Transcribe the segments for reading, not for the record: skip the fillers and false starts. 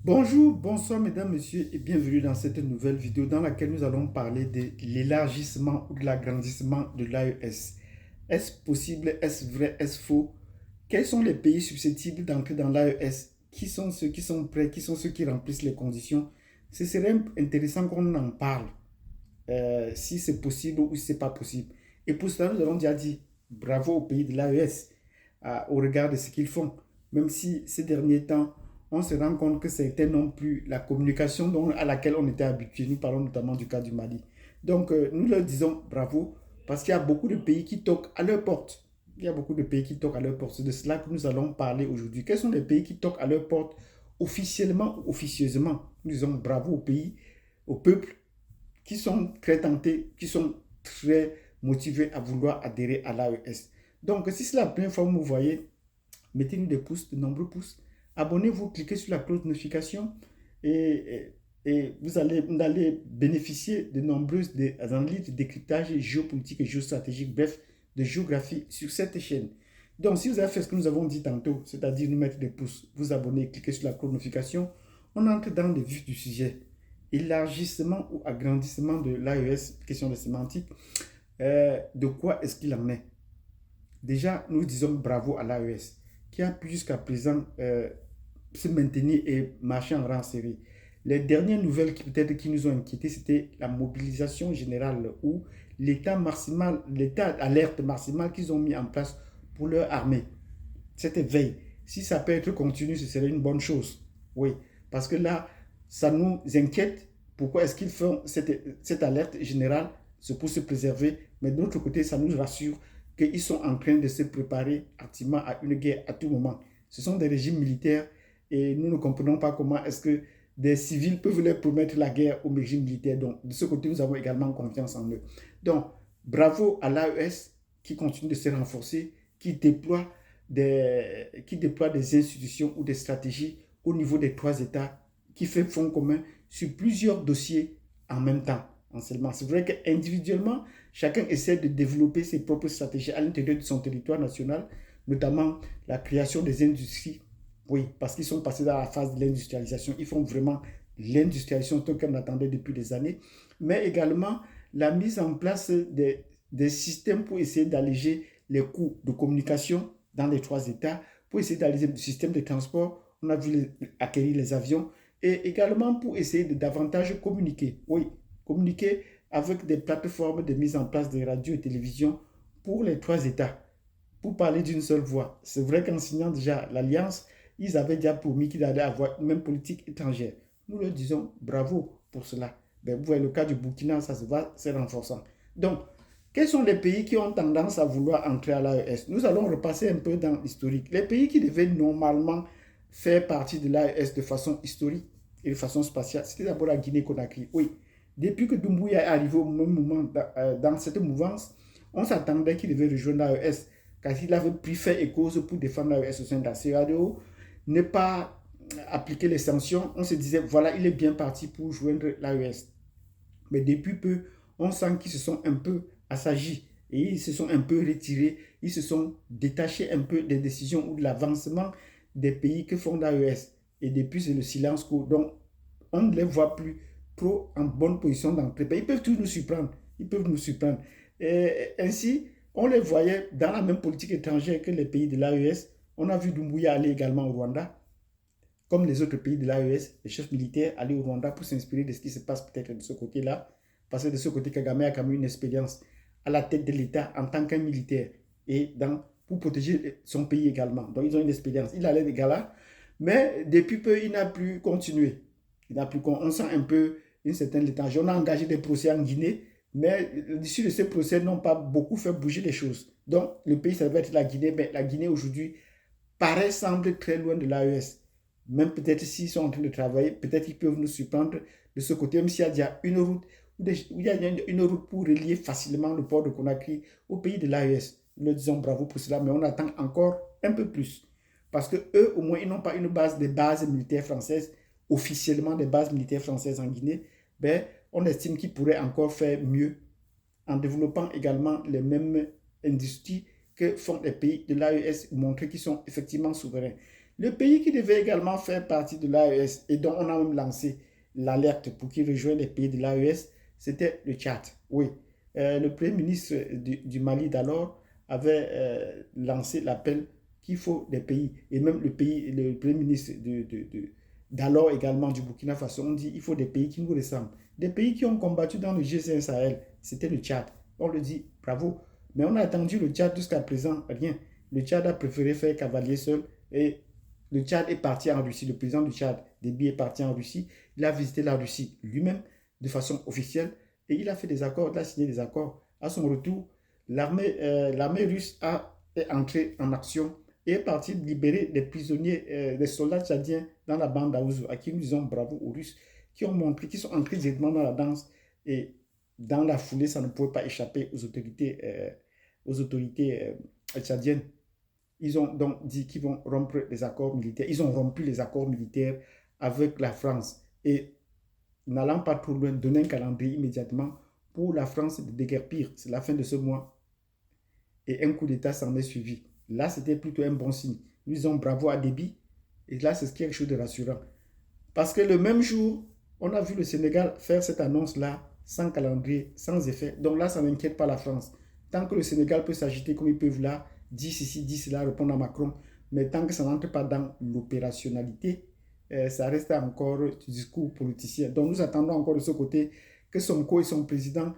Bonjour, bonsoir mesdames, messieurs et bienvenue dans cette nouvelle vidéo dans laquelle nous allons parler de l'élargissement ou de l'agrandissement de l'AES. Est-ce possible? Est-ce vrai? Est-ce faux? Quels sont les pays susceptibles d'entrer dans l'AES? Qui sont ceux qui sont prêts? Qui sont ceux qui remplissent les conditions? Ce serait intéressant qu'on en parle, si c'est possible ou si ce n'est pas possible. Et pour cela, nous allons déjà dire bravo aux pays de l'AES au regard de ce qu'ils font. Même si ces derniers temps, on se rend compte que c'était non plus la communication à laquelle on était habitué. Nous parlons notamment du cas du Mali. Donc, nous leur disons bravo parce qu'il y a beaucoup de pays qui toquent à leur porte. Il y a beaucoup de pays qui toquent à leur porte. C'est de cela que nous allons parler aujourd'hui. Quels sont les pays qui toquent à leur porte officiellement ou officieusement? Nous disons bravo aux pays, au peuple qui sont très tentés, qui sont très motivés à vouloir adhérer à l'AES. Donc, si c'est la première fois que vous voyez, mettez-nous des pouces, de nombreux pouces. Abonnez-vous, cliquez sur la cloche de notification et, vous allez bénéficier de nombreuses analyses de décryptage géopolitique et géostratégique, bref, de géographie sur cette chaîne. Donc, si vous avez fait ce que nous avons dit tantôt, c'est-à-dire nous mettre des pouces, vous abonner, cliquer sur la cloche de notification, on entre dans le vif du sujet. Élargissement ou agrandissement de l'AES, question de sémantique, de quoi est-ce qu'il en est? Déjà, nous disons bravo à l'AES qui a pu jusqu'à présent se maintenir et marcher en rang serré. Les dernières nouvelles qui peut-être qui nous ont inquiétés, c'était la mobilisation générale ou l'état d'alerte maximal qu'ils ont mis en place pour leur armée. Cette veille, si ça peut être continu, ce serait une bonne chose. Oui, parce que là, ça nous inquiète. Pourquoi est-ce qu'ils font cette alerte générale? C'est pour se préserver. Mais de l'autre côté, ça nous rassure qu'ils sont en train de se préparer activement à une guerre à tout moment. Ce sont des régimes militaires et nous ne comprenons pas comment est-ce que des civils peuvent leur promettre la guerre au régime militaire. Donc, de ce côté, nous avons également confiance en eux. Donc, bravo à l'AES qui continue de se renforcer, qui déploie des institutions ou des stratégies au niveau des trois États, qui fait front commun sur plusieurs dossiers en même temps. Seulement. C'est vrai qu'individuellement, chacun essaie de développer ses propres stratégies à l'intérieur de son territoire national, notamment la création des industries. Oui, parce qu'ils sont passés dans la phase de l'industrialisation. Ils font vraiment l'industrialisation qu'on attendait depuis des années, mais également la mise en place des systèmes pour essayer d'alléger les coûts de communication dans les trois États, pour essayer d'alléger le système de transport. On a vu acquérir les avions et également pour essayer de davantage communiquer. Oui, communiquer avec des plateformes de mise en place de radio et télévision pour les trois États, pour parler d'une seule voix. C'est vrai qu'en signant déjà l'alliance, ils avaient déjà promis qu'ils allaient avoir une même politique étrangère. Nous leur disons bravo pour cela. Ben, vous voyez le cas du Burkina, ça se va, c'est renforçant. Donc, quels sont les pays qui ont tendance à vouloir entrer à l'AES? Nous allons repasser un peu dans l'historique. Les pays qui devaient normalement faire partie de l'AES de façon historique et de façon spatiale, c'était d'abord la Guinée-Conakry. Oui, depuis que Doumbouya est arrivé au même moment dans cette mouvance, on s'attendait qu'il devait rejoindre l'AES car il avait pris fait et cause pour défendre l'AES au sein de la CEDEAO, ne pas appliquer les sanctions. On se disait, voilà, il est bien parti pour joindre l'AES. Mais depuis peu, on sent qu'ils se sont un peu assagis et ils se sont un peu retirés, ils se sont détachés un peu des décisions ou de l'avancement des pays que font l'AES. Et depuis, c'est le silence court. Donc, on ne les voit plus trop en bonne position d'entrée. Ils peuvent tous nous surprendre. Ils peuvent nous surprendre. Et ainsi, on les voyait dans la même politique étrangère que les pays de l'AES. On a vu Doumbouya aller également au Rwanda, comme les autres pays de l'AES, les chefs militaires aller au Rwanda pour s'inspirer de ce qui se passe peut-être de ce côté-là. Parce que de ce côté, Kagame a quand même une expérience à la tête de l'État en tant qu'un militaire et pour protéger son pays également. Donc, ils ont une expérience. Il allait des là, mais depuis peu, il n'a plus continué. On sent un peu une certaine léthargie. On a engagé des procès en Guinée, mais l'issue de ces procès n'ont pas beaucoup fait bouger les choses. Donc, le pays, ça va être la Guinée, mais la Guinée aujourd'hui semble très loin de l'AES. Même peut-être s'ils sont en train de travailler, peut-être qu'ils peuvent nous surprendre de ce côté, même s'il y a une route, il y a une route pour relier facilement le port de Conakry au pays de l'AES. Nous leur disons bravo pour cela, mais on attend encore un peu plus. Parce que eux, au moins, ils n'ont pas une base des bases militaires françaises, officiellement des bases militaires françaises en Guinée. Ben, on estime qu'ils pourraient encore faire mieux en développant également les mêmes industries que font les pays de l'AES, montrer qu'ils sont effectivement souverains. Le pays qui devait également faire partie de l'AES et dont on a même lancé l'alerte pour qu'il rejoigne les pays de l'AES, c'était le Tchad. Oui, le Premier ministre du Mali d'alors avait lancé l'appel qu'il faut des pays, et même le Premier ministre d'alors également du Burkina Faso, on dit il faut des pays qui nous ressemblent. Des pays qui ont combattu dans le G5 Sahel, c'était le Tchad. On le dit, bravo. Mais on a attendu le Tchad jusqu'à présent, rien. Le Tchad a préféré faire cavalier seul et le Tchad est parti en Russie. Le président du Tchad, Déby, est parti en Russie. Il a visité la Russie lui-même de façon officielle et il a fait des accords, il a signé des accords. À son retour, l'armée russe est entrée en action et est partie libérer des prisonniers, des soldats tchadiens dans la bande d'Aouzou, à qui nous disons bravo aux Russes, qui ont montré, qui sont entrés directement dans la danse et dans la foulée, ça ne pouvait pas échapper aux autorités tchadiennes. Ils ont donc dit qu'ils vont rompre les accords militaires. Ils ont rompu les accords militaires avec la France. Et n'allant pas trop loin, donner un calendrier immédiatement pour la France de déguerpir. C'est la fin de ce mois. Et un coup d'État s'en est suivi. Là, c'était plutôt un bon signe. Nous disons bravo à Déby. Et là, c'est quelque chose de rassurant. Parce que le même jour, on a vu le Sénégal faire cette annonce-là, sans calendrier, sans effet. Donc là, ça n'inquiète pas la France. Tant que le Sénégal peut s'agiter comme ils peuvent là, 10 ici, 10 là, répondre à Macron, mais tant que ça n'entre pas dans l'opérationnalité, ça reste encore du discours politicien. Donc nous attendons encore de ce côté que Sonko et son président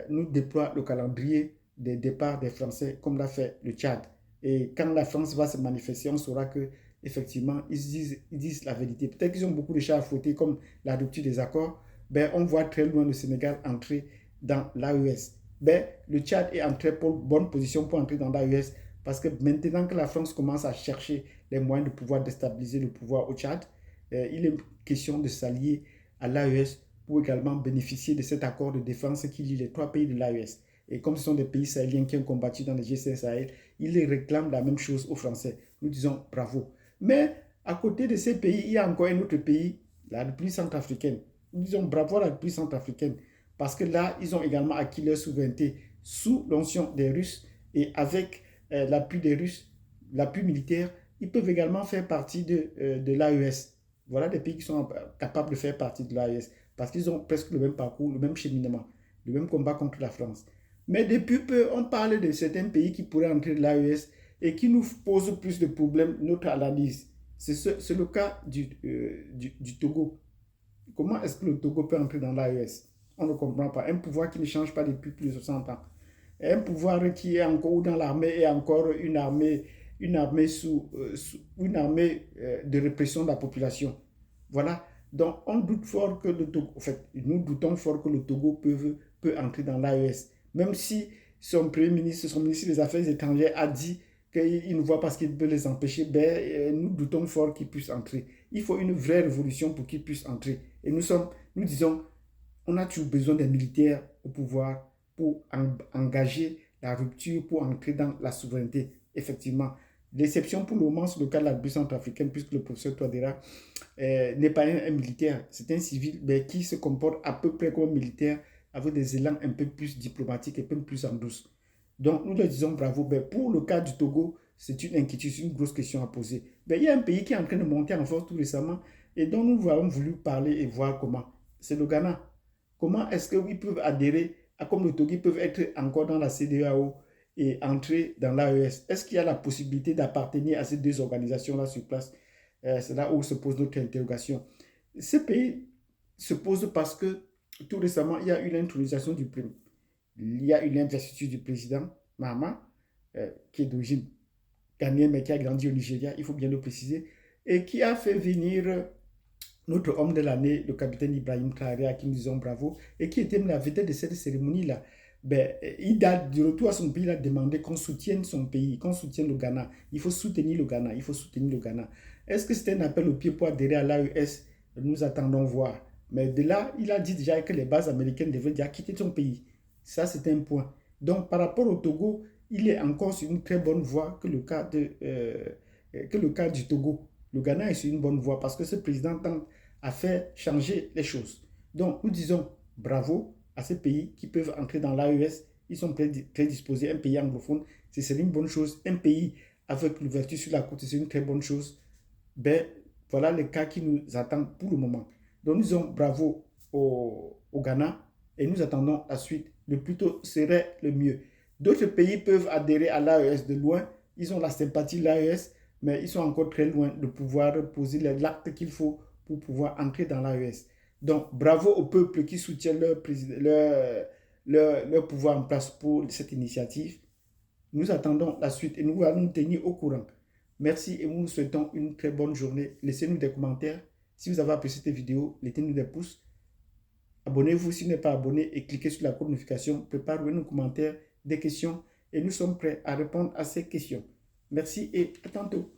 nous déploient le calendrier des départs des Français, comme l'a fait le Tchad. Et quand la France va se manifester, on saura que effectivement, ils disent la vérité. Peut-être qu'ils ont beaucoup de chats à fouetter, comme la rupture des accords. Ben, on voit très loin le Sénégal entrer dans l'AES. Ben, le Tchad est en très bonne position pour entrer dans l'AES parce que maintenant que la France commence à chercher les moyens de pouvoir déstabiliser le pouvoir au Tchad, il est question de s'allier à l'AES pour également bénéficier de cet accord de défense qui lie les trois pays de l'AES. Et comme ce sont des pays sahéliens qui ont combattu dans le G5 Sahel, ils réclament la même chose aux Français. Nous disons bravo. Mais à côté de ces pays, il y a encore un autre pays, la République centrafricaine. Nous disons bravo à la République centrafricaine parce que là, ils ont également acquis leur souveraineté sous l'onction des Russes et avec l'appui des Russes, l'appui militaire, ils peuvent également faire partie de l'AES. Voilà des pays qui sont capables de faire partie de l'AES parce qu'ils ont presque le même parcours, le même cheminement, le même combat contre la France. Mais depuis peu, on parle de certains pays qui pourraient entrer de l'AES et qui nous posent plus de problèmes, notre analyse. C'est le cas du Togo. Comment est-ce que le Togo peut entrer dans l'AES? On ne comprend pas. Un pouvoir qui ne change pas depuis plus de 60 ans. Un pouvoir qui est encore dans l'armée et encore une armée, une armée de répression de la population. Voilà. Donc, on doute fort que le Togo, en fait, nous doutons fort que le Togo peut entrer dans l'AES. Même si son Premier ministre, son ministre des Affaires étrangères a dit qu'il ne voit pas ce qui peut les empêcher, ben, nous doutons fort qu'ils puissent entrer. Il faut une vraie révolution pour qu'ils puissent entrer. Et nous disons, on a toujours besoin des militaires au pouvoir pour engager la rupture, pour entrer dans la souveraineté. Effectivement, l'exception pour le moment, c'est le cas de la République centrafricaine, puisque le professeur Touadéra n'est pas un militaire, c'est un civil mais qui se comporte à peu près comme un militaire, avec des élans un peu plus diplomatiques et un peu plus en douce. Donc, nous leur disons bravo. Ben, pour le cas du Togo, c'est une inquiétude, c'est une grosse question à poser. Ben, il y a un pays qui est en train de monter en force tout récemment et dont nous avons voulu parler et voir comment. C'est le Ghana. Comment est-ce qu'ils peuvent adhérer, comme le Togo, ils peuvent être encore dans la CEDEAO et entrer dans l'AES? Est-ce qu'il y a la possibilité d'appartenir à ces deux organisations-là sur place? C'est là où se pose notre interrogation. Ce pays se pose parce que tout récemment, il y a eu l'intronisation du prime. Il y a eu l'investiture du président Mahama, qui est d'origine ghanéenne mais qui a grandi au Nigeria, il faut bien le préciser, et qui a fait venir notre homme de l'année, le capitaine Ibrahim Traoré, à qui nous disons bravo, et qui était la vedette de cette cérémonie-là. Ben, il a, de retour à son pays, il a demandé qu'on soutienne son pays, qu'on soutienne le Ghana. Il faut soutenir le Ghana, il faut soutenir le Ghana. Est-ce que c'était un appel au pied pour adhérer à l'AES? Nous attendons voir. Mais de là, il a dit déjà que les bases américaines devaient déjà quitter son pays. Ça, c'est un point. Donc, par rapport au Togo, il est encore sur une très bonne voie que le cas du Togo. Le Ghana est sur une bonne voie parce que ce président tente à faire changer les choses. Donc, nous disons bravo à ces pays qui peuvent entrer dans l'AES. Ils sont très disposés. Un pays anglophone, c'est une bonne chose. Un pays avec l'ouverture sur la côte, c'est une très bonne chose. ben, voilà les cas qui nous attendent pour le moment. Donc, nous disons bravo au Ghana et nous attendons la suite. Le plus tôt serait le mieux. D'autres pays peuvent adhérer à l'AES de loin. Ils ont la sympathie de l'AES, mais ils sont encore très loin de pouvoir poser l'acte qu'il faut pour pouvoir entrer dans l'AES. Donc, bravo au peuple qui soutient leur pouvoir en place pour cette initiative. Nous attendons la suite et nous allons nous tenir au courant. Merci et nous vous souhaitons une très bonne journée. Laissez-nous des commentaires. Si vous avez apprécié cette vidéo, laissez-nous des pouces. Abonnez-vous si vous n'êtes pas abonné et cliquez sur la cloche de notification. Préparez nos commentaires, des questions et nous sommes prêts à répondre à ces questions. Merci et à tantôt.